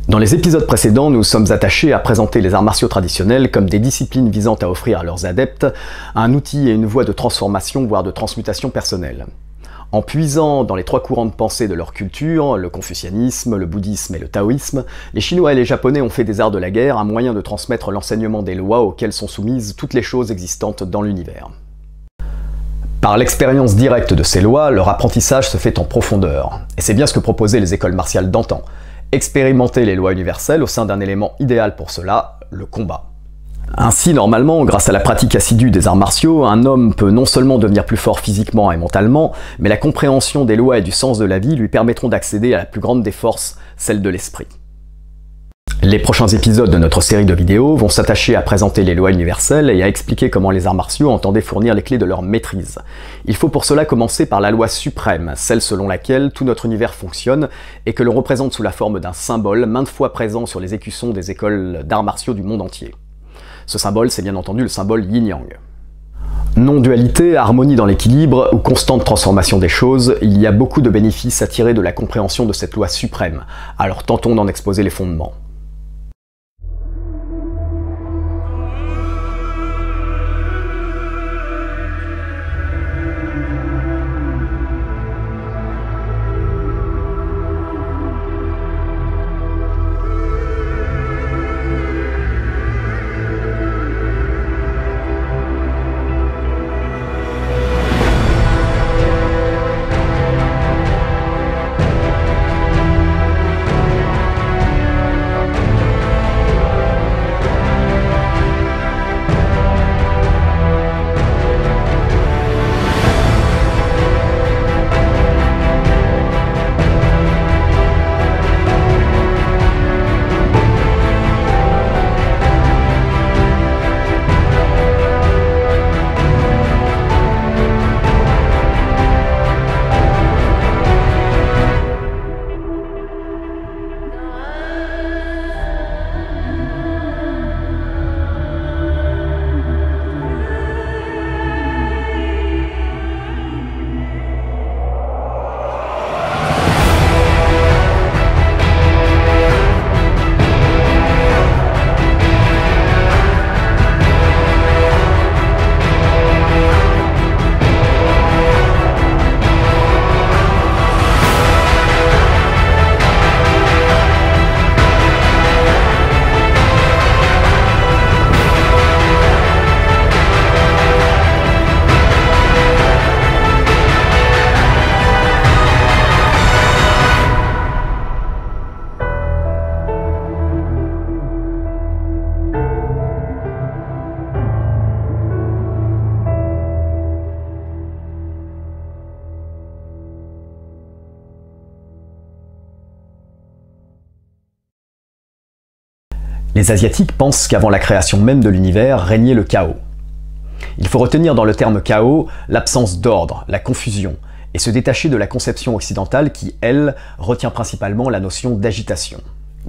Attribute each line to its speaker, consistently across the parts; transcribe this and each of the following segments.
Speaker 1: Dans les épisodes précédents, nous sommes attachés à présenter les arts martiaux traditionnels comme des disciplines visant à offrir à leurs adeptes un outil et une voie de transformation, voire de transmutation personnelle. En puisant dans les trois courants de pensée de leur culture, le confucianisme, le bouddhisme et le taoïsme, les Chinois et les Japonais ont fait des arts de la guerre un moyen de transmettre l'enseignement des lois auxquelles sont soumises toutes les choses existantes dans l'univers. Par l'expérience directe de ces lois, leur apprentissage se fait en profondeur. Et c'est bien ce que proposaient les écoles martiales d'antan. Expérimenter les lois universelles au sein d'un élément idéal pour cela, le combat. Ainsi, normalement, grâce à la pratique assidue des arts martiaux, un homme peut non seulement devenir plus fort physiquement et mentalement, mais la compréhension des lois et du sens de la vie lui permettront d'accéder à la plus grande des forces, celle de l'esprit. Les prochains épisodes de notre série de vidéos vont s'attacher à présenter les lois universelles et à expliquer comment les arts martiaux entendaient fournir les clés de leur maîtrise. Il faut pour cela commencer par la loi suprême, celle selon laquelle tout notre univers fonctionne et que l'on représente sous la forme d'un symbole maintes fois présent sur les écussons des écoles d'arts martiaux du monde entier. Ce symbole, c'est bien entendu le symbole yin-yang. Non-dualité, harmonie dans l'équilibre ou constante transformation des choses, il y a beaucoup de bénéfices à tirer de la compréhension de cette loi suprême, alors tentons d'en exposer les fondements. Les Asiatiques pensent qu'avant la création même de l'univers régnait le chaos. Il faut retenir dans le terme chaos l'absence d'ordre, la confusion, et se détacher de la conception occidentale qui, elle, retient principalement la notion d'agitation.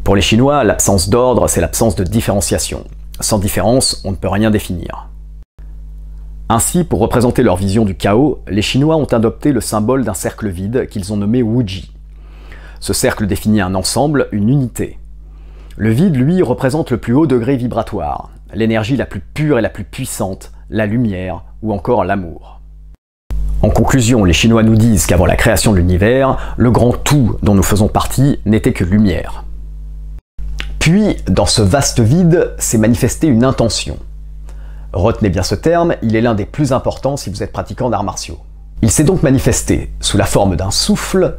Speaker 1: Pour les Chinois, l'absence d'ordre, c'est l'absence de différenciation. Sans différence, on ne peut rien définir. Ainsi, pour représenter leur vision du chaos, les Chinois ont adopté le symbole d'un cercle vide qu'ils ont nommé Wuji. Ce cercle définit un ensemble, une unité. Le vide, lui, représente le plus haut degré vibratoire, l'énergie la plus pure et la plus puissante, la lumière ou encore l'amour. En conclusion, les Chinois nous disent qu'avant la création de l'univers, le grand tout dont nous faisons partie n'était que lumière. Puis, dans ce vaste vide, s'est manifestée une intention. Retenez bien ce terme, il est l'un des plus importants si vous êtes pratiquant d'arts martiaux. Il s'est donc manifesté, sous la forme d'un souffle,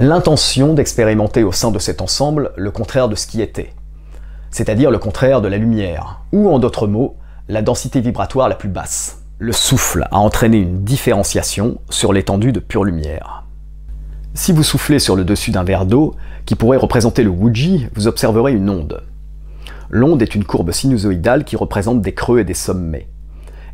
Speaker 1: l'intention d'expérimenter au sein de cet ensemble le contraire de ce qui était, c'est-à-dire le contraire de la lumière, ou en d'autres mots, la densité vibratoire la plus basse. Le souffle a entraîné une différenciation sur l'étendue de pure lumière. Si vous soufflez sur le dessus d'un verre d'eau, qui pourrait représenter le Wuji, vous observerez une onde. L'onde est une courbe sinusoïdale qui représente des creux et des sommets.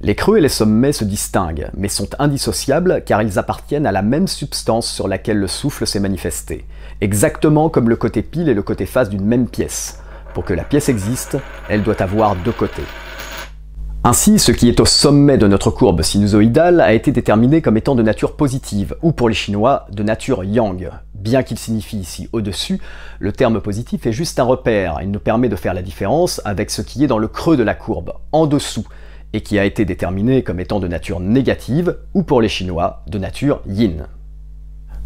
Speaker 1: Les creux et les sommets se distinguent, mais sont indissociables car ils appartiennent à la même substance sur laquelle le souffle s'est manifesté, exactement comme le côté pile et le côté face d'une même pièce. Pour que la pièce existe, elle doit avoir deux côtés. Ainsi, ce qui est au sommet de notre courbe sinusoïdale a été déterminé comme étant de nature positive, ou pour les Chinois, de nature yang. Bien qu'il signifie ici au-dessus, le terme positif est juste un repère, il nous permet de faire la différence avec ce qui est dans le creux de la courbe, en dessous, et qui a été déterminé comme étant de nature négative, ou pour les Chinois, de nature yin.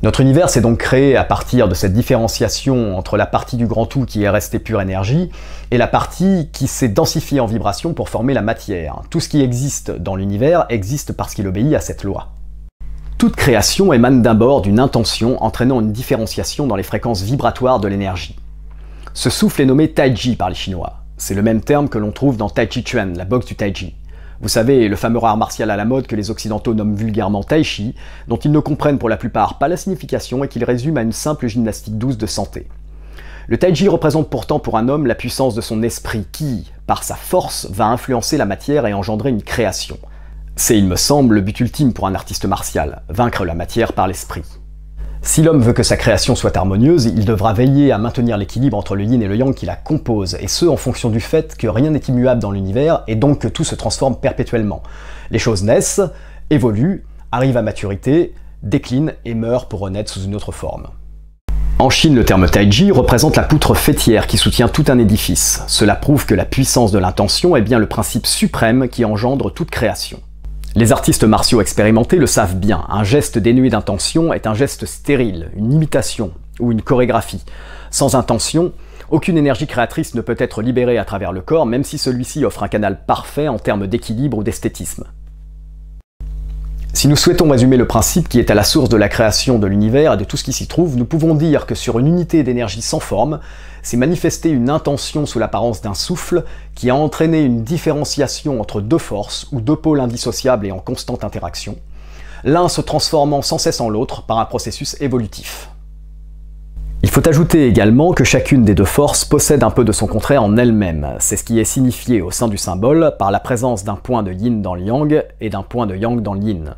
Speaker 1: Notre univers s'est donc créé à partir de cette différenciation entre la partie du grand tout qui est restée pure énergie et la partie qui s'est densifiée en vibration pour former la matière. Tout ce qui existe dans l'univers existe parce qu'il obéit à cette loi. Toute création émane d'abord d'une intention entraînant une différenciation dans les fréquences vibratoires de l'énergie. Ce souffle est nommé Taiji par les Chinois. C'est le même terme que l'on trouve dans Tai Chi Chuan, la boxe du Taiji. Vous savez, le fameux art martial à la mode que les Occidentaux nomment vulgairement Tai Chi, dont ils ne comprennent pour la plupart pas la signification et qu'ils résument à une simple gymnastique douce de santé. Le Taiji représente pourtant pour un homme la puissance de son esprit qui, par sa force, va influencer la matière et engendrer une création. C'est, il me semble, le but ultime pour un artiste martial, vaincre la matière par l'esprit. Si l'homme veut que sa création soit harmonieuse, il devra veiller à maintenir l'équilibre entre le yin et le yang qui la composent, et ce en fonction du fait que rien n'est immuable dans l'univers, et donc que tout se transforme perpétuellement. Les choses naissent, évoluent, arrivent à maturité, déclinent et meurent pour renaître sous une autre forme. En Chine, le terme Taiji représente la poutre faîtière qui soutient tout un édifice. Cela prouve que la puissance de l'intention est bien le principe suprême qui engendre toute création. Les artistes martiaux expérimentés le savent bien, un geste dénué d'intention est un geste stérile, une imitation ou une chorégraphie. Sans intention, aucune énergie créatrice ne peut être libérée à travers le corps, même si celui-ci offre un canal parfait en termes d'équilibre ou d'esthétisme. Si nous souhaitons résumer le principe qui est à la source de la création de l'univers et de tout ce qui s'y trouve, nous pouvons dire que sur une unité d'énergie sans forme, s'est manifestée une intention sous l'apparence d'un souffle qui a entraîné une différenciation entre deux forces ou deux pôles indissociables et en constante interaction, l'un se transformant sans cesse en l'autre par un processus évolutif. Il faut ajouter également que chacune des deux forces possède un peu de son contraire en elle-même. C'est ce qui est signifié au sein du symbole par la présence d'un point de yin dans le yang et d'un point de yang dans le yin.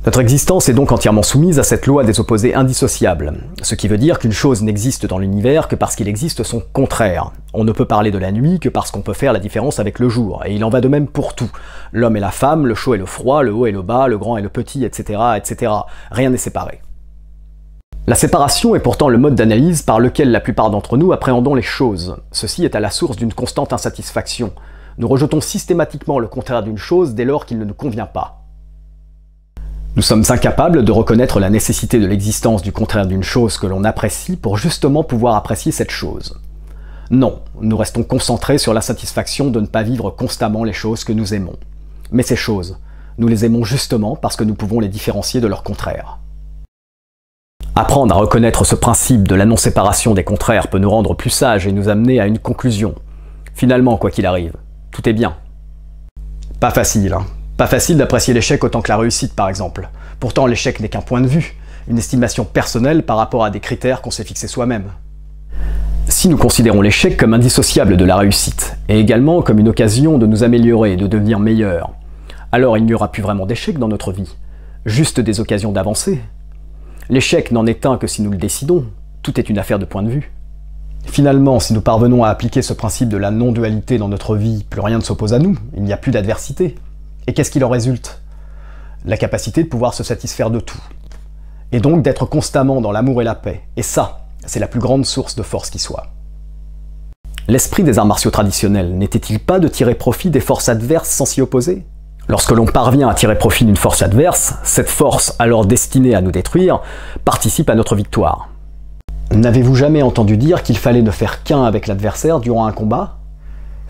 Speaker 1: Notre existence est donc entièrement soumise à cette loi des opposés indissociables, ce qui veut dire qu'une chose n'existe dans l'univers que parce qu'il existe son contraire. On ne peut parler de la nuit que parce qu'on peut faire la différence avec le jour, et il en va de même pour tout. L'homme et la femme, le chaud et le froid, le haut et le bas, le grand et le petit, etc., etc. Rien n'est séparé. La séparation est pourtant le mode d'analyse par lequel la plupart d'entre nous appréhendons les choses. Ceci est à la source d'une constante insatisfaction. Nous rejetons systématiquement le contraire d'une chose dès lors qu'il ne nous convient pas. Nous sommes incapables de reconnaître la nécessité de l'existence du contraire d'une chose que l'on apprécie pour justement pouvoir apprécier cette chose. Non, nous restons concentrés sur l'insatisfaction de ne pas vivre constamment les choses que nous aimons. Mais ces choses, nous les aimons justement parce que nous pouvons les différencier de leur contraire. Apprendre à reconnaître ce principe de la non-séparation des contraires peut nous rendre plus sages et nous amener à une conclusion. Finalement, quoi qu'il arrive, tout est bien. Pas facile, hein. Pas facile d'apprécier l'échec autant que la réussite, par exemple. Pourtant, l'échec n'est qu'un point de vue, une estimation personnelle par rapport à des critères qu'on s'est fixés soi-même. Si nous considérons l'échec comme indissociable de la réussite, et également comme une occasion de nous améliorer et de devenir meilleurs, alors il n'y aura plus vraiment d'échec dans notre vie, juste des occasions d'avancer. L'échec n'en est un que si nous le décidons, tout est une affaire de point de vue. Finalement, si nous parvenons à appliquer ce principe de la non-dualité dans notre vie, plus rien ne s'oppose à nous, il n'y a plus d'adversité. Et qu'est-ce qu'il en résulte? La capacité de pouvoir se satisfaire de tout. Et donc d'être constamment dans l'amour et la paix. Et ça, c'est la plus grande source de force qui soit. L'esprit des arts martiaux traditionnels n'était-il pas de tirer profit des forces adverses sans s'y opposer? Lorsque l'on parvient à tirer profit d'une force adverse, cette force, alors destinée à nous détruire, participe à notre victoire. N'avez-vous jamais entendu dire qu'il fallait ne faire qu'un avec l'adversaire durant un combat?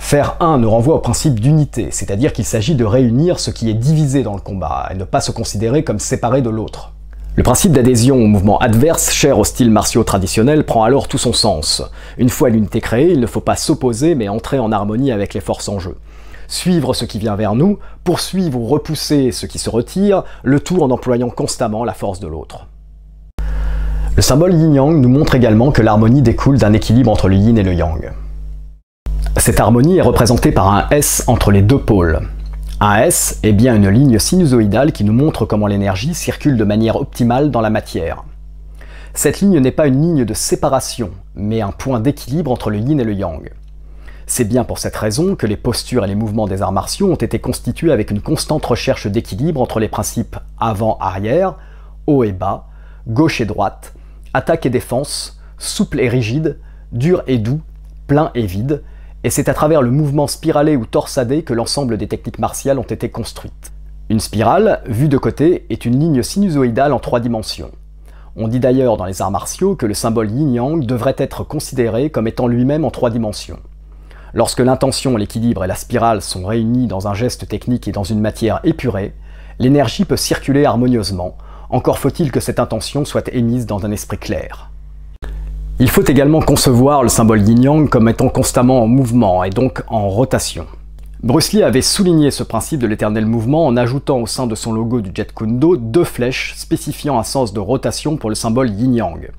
Speaker 1: Faire un ne renvoie au principe d'unité, c'est-à-dire qu'il s'agit de réunir ce qui est divisé dans le combat, et ne pas se considérer comme séparé de l'autre. Le principe d'adhésion au mouvement adverse, cher aux styles martiaux traditionnels, prend alors tout son sens. Une fois l'unité créée, il ne faut pas s'opposer, mais entrer en harmonie avec les forces en jeu. Suivre ce qui vient vers nous, poursuivre ou repousser ce qui se retire, le tout en employant constamment la force de l'autre. Le symbole yin-yang nous montre également que l'harmonie découle d'un équilibre entre le yin et le yang. Cette harmonie est représentée par un S entre les deux pôles. Un S est bien une ligne sinusoïdale qui nous montre comment l'énergie circule de manière optimale dans la matière. Cette ligne n'est pas une ligne de séparation, mais un point d'équilibre entre le yin et le yang. C'est bien pour cette raison que les postures et les mouvements des arts martiaux ont été constitués avec une constante recherche d'équilibre entre les principes avant-arrière, haut et bas, gauche et droite, attaque et défense, souple et rigide, dur et doux, plein et vide, et c'est à travers le mouvement spiralé ou torsadé que l'ensemble des techniques martiales ont été construites. Une spirale, vue de côté, est une ligne sinusoïdale en 3 dimensions. On dit d'ailleurs dans les arts martiaux que le symbole yin-yang devrait être considéré comme étant lui-même en 3 dimensions. Lorsque l'intention, l'équilibre et la spirale sont réunis dans un geste technique et dans une matière épurée, l'énergie peut circuler harmonieusement, encore faut-il que cette intention soit émise dans un esprit clair. Il faut également concevoir le symbole yin-yang comme étant constamment en mouvement et donc en rotation. Bruce Lee avait souligné ce principe de l'éternel mouvement en ajoutant au sein de son logo du Jeet Kune Do 2 flèches spécifiant un sens de rotation pour le symbole yin-yang.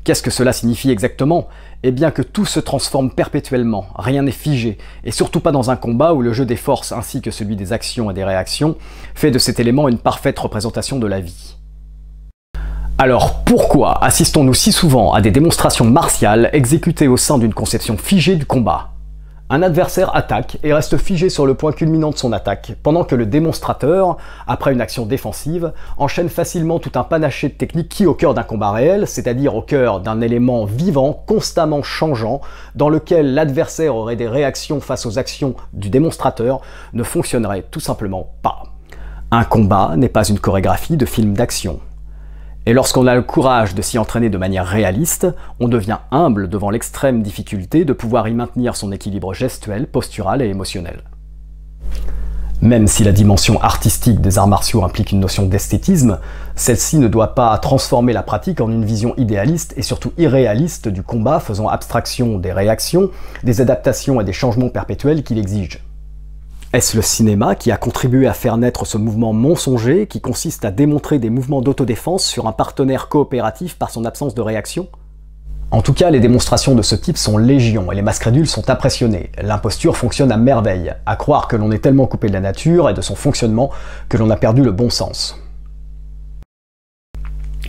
Speaker 1: Qu'est-ce que cela signifie exactement? Eh bien que tout se transforme perpétuellement, rien n'est figé, et surtout pas dans un combat où le jeu des forces ainsi que celui des actions et des réactions fait de cet élément une parfaite représentation de la vie. Alors pourquoi assistons-nous si souvent à des démonstrations martiales exécutées au sein d'une conception figée du combat? Un adversaire attaque et reste figé sur le point culminant de son attaque, pendant que le démonstrateur, après une action défensive, enchaîne facilement tout un panaché de techniques qui, au cœur d'un combat réel, c'est-à-dire au cœur d'un élément vivant, constamment changeant, dans lequel l'adversaire aurait des réactions face aux actions du démonstrateur, ne fonctionnerait tout simplement pas. Un combat n'est pas une chorégraphie de film d'action. Et lorsqu'on a le courage de s'y entraîner de manière réaliste, on devient humble devant l'extrême difficulté de pouvoir y maintenir son équilibre gestuel, postural et émotionnel. Même si la dimension artistique des arts martiaux implique une notion d'esthétisme, celle-ci ne doit pas transformer la pratique en une vision idéaliste et surtout irréaliste du combat faisant abstraction des réactions, des adaptations et des changements perpétuels qu'il exige. Est-ce le cinéma qui a contribué à faire naître ce mouvement mensonger qui consiste à démontrer des mouvements d'autodéfense sur un partenaire coopératif par son absence de réaction? En tout cas, les démonstrations de ce type sont légion et les masses crédules sont impressionnés. L'imposture fonctionne à merveille, à croire que l'on est tellement coupé de la nature et de son fonctionnement que l'on a perdu le bon sens.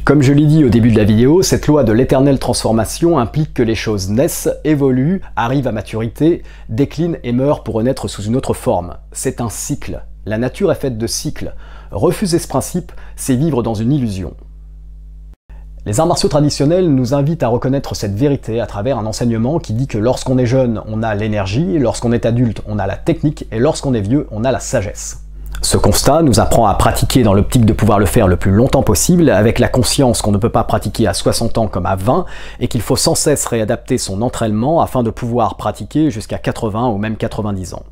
Speaker 1: Comme je l'ai dit au début de la vidéo, cette loi de l'éternelle transformation implique que les choses naissent, évoluent, arrivent à maturité, déclinent et meurent pour renaître sous une autre forme. C'est un cycle. La nature est faite de cycles. Refuser ce principe, c'est vivre dans une illusion. Les arts martiaux traditionnels nous invitent à reconnaître cette vérité à travers un enseignement qui dit que lorsqu'on est jeune, on a l'énergie, lorsqu'on est adulte, on a la technique, et lorsqu'on est vieux, on a la sagesse. Ce constat nous apprend à pratiquer dans l'optique de pouvoir le faire le plus longtemps possible, avec la conscience qu'on ne peut pas pratiquer à 60 ans comme à 20, et qu'il faut sans cesse réadapter son entraînement afin de pouvoir pratiquer jusqu'à 80 ou même 90 ans.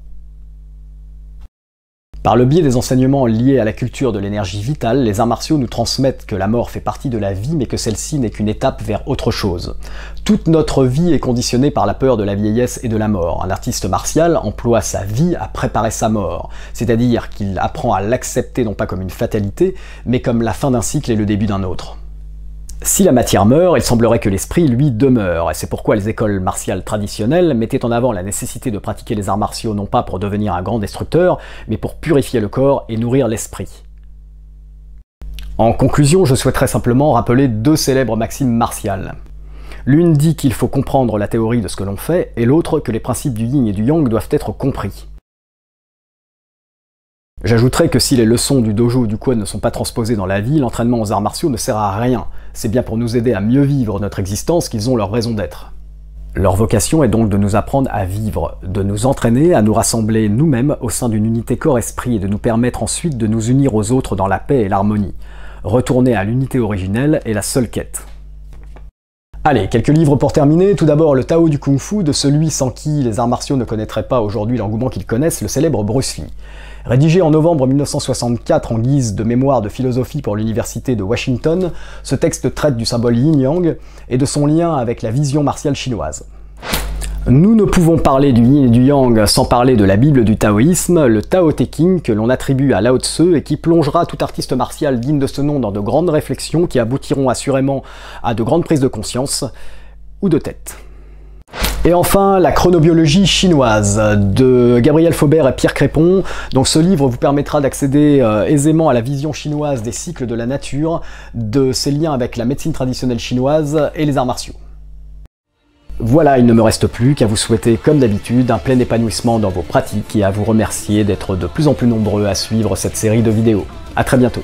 Speaker 1: Par le biais des enseignements liés à la culture de l'énergie vitale, les arts martiaux nous transmettent que la mort fait partie de la vie, mais que celle-ci n'est qu'une étape vers autre chose. Toute notre vie est conditionnée par la peur de la vieillesse et de la mort. Un artiste martial emploie sa vie à préparer sa mort, c'est-à-dire qu'il apprend à l'accepter non pas comme une fatalité, mais comme la fin d'un cycle et le début d'un autre. Si la matière meurt, il semblerait que l'esprit, lui, demeure, et c'est pourquoi les écoles martiales traditionnelles mettaient en avant la nécessité de pratiquer les arts martiaux non pas pour devenir un grand destructeur, mais pour purifier le corps et nourrir l'esprit. En conclusion, je souhaiterais simplement rappeler 2 célèbres maximes martiales. L'une dit qu'il faut comprendre la théorie de ce que l'on fait, et l'autre que les principes du yin et du yang doivent être compris. J'ajouterais que si les leçons du dojo ou du Kwon ne sont pas transposées dans la vie, l'entraînement aux arts martiaux ne sert à rien. C'est bien pour nous aider à mieux vivre notre existence qu'ils ont leur raison d'être. Leur vocation est donc de nous apprendre à vivre, de nous entraîner à nous rassembler nous-mêmes au sein d'une unité corps-esprit et de nous permettre ensuite de nous unir aux autres dans la paix et l'harmonie. Retourner à l'unité originelle est la seule quête. Allez, quelques livres pour terminer. Tout d'abord, le Tao du Kung Fu, de celui sans qui les arts martiaux ne connaîtraient pas aujourd'hui l'engouement qu'ils connaissent, le célèbre Bruce Lee. Rédigé en novembre 1964 en guise de mémoire de philosophie pour l'université de Washington, ce texte traite du symbole yin-yang et de son lien avec la vision martiale chinoise. Nous ne pouvons parler du yin et du yang sans parler de la Bible du taoïsme, le Tao Te Ching que l'on attribue à Lao Tse et qui plongera tout artiste martial digne de ce nom dans de grandes réflexions qui aboutiront assurément à de grandes prises de conscience ou de tête. Et enfin, la chronobiologie chinoise de Gabriel Faubert et Pierre Crépon. Donc ce livre vous permettra d'accéder aisément à la vision chinoise des cycles de la nature, de ses liens avec la médecine traditionnelle chinoise et les arts martiaux. Voilà, il ne me reste plus qu'à vous souhaiter, comme d'habitude, un plein épanouissement dans vos pratiques et à vous remercier d'être de plus en plus nombreux à suivre cette série de vidéos. A très bientôt.